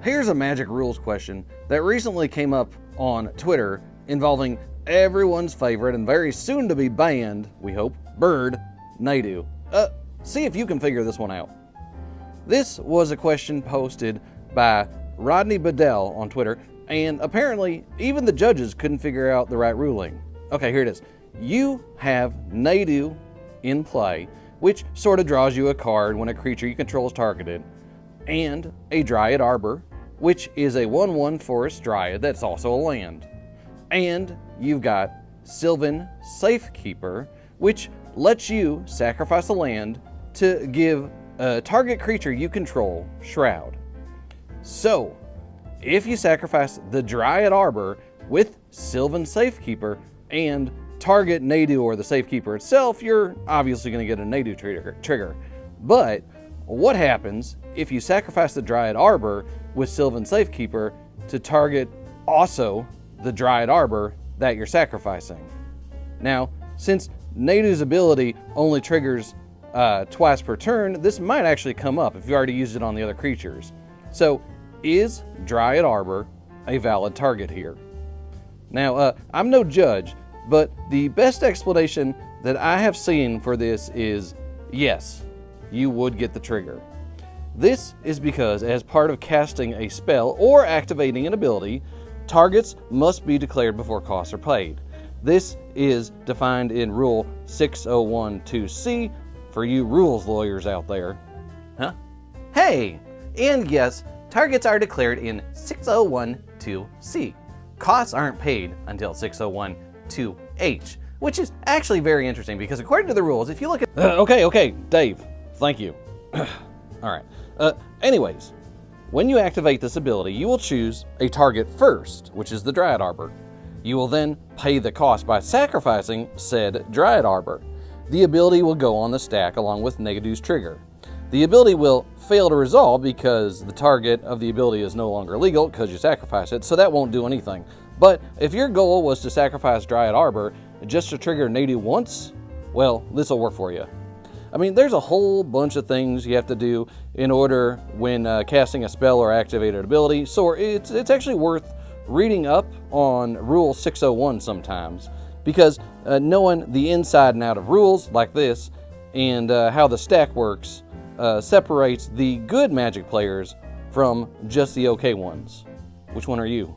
Here's a Magic Rules question that recently came up on Twitter involving everyone's favorite and very soon to be banned, we hope, bird, Naydu. See if you can figure this one out. This was a question posted by Rodney Bedell on Twitter, and apparently even the judges couldn't figure out the right ruling. Okay, here it is. You have Naydu in play, which sort of draws you a card when a creature you control is targeted, and a Dryad Arbor, which is a 1/1 forest Dryad that's also a land. And you've got Sylvan Safekeeper, which lets you sacrifice a land to give a target creature you control Shroud. So, if you sacrifice the Dryad Arbor with Sylvan Safekeeper and target Naydu or the Safekeeper itself, you're obviously going to get a Naydu trigger. But what happens if you sacrifice the Dryad Arbor with Sylvan Safekeeper to target also the Dryad Arbor that you're sacrificing? Now, since Naydu's ability only triggers twice per turn, this might actually come up if you already used it on the other creatures. So, is Dryad Arbor a valid target here? Now, I'm no judge, but the best explanation that I have seen for this is yes, you would get the trigger. This is because as part of casting a spell or activating an ability, targets must be declared before costs are paid. This is defined in Rule 6012C for you rules lawyers out there. Huh? Hey! And yes, targets are declared in 6012C. Costs aren't paid until 6012H, which is actually very interesting because according to the rules, if you look at... Okay, Dave, thank you. All right. Anyways, when you activate this ability, you will choose a target first, which is the Dryad Arbor. You will then pay the cost by sacrificing said Dryad Arbor. The ability will go on the stack along with Naydu's trigger. The ability will fail to resolve because the target of the ability is no longer legal because you sacrifice it, so that won't do anything. But if your goal was to sacrifice Dryad Arbor just to trigger Naydu once, well, this will work for you. I mean, there's a whole bunch of things you have to do in order when casting a spell or activated ability, so it's actually worth reading up on Rule 601 sometimes, because knowing the inside and out of rules like this and how the stack works separates the good Magic players from just the okay ones. Which one are you?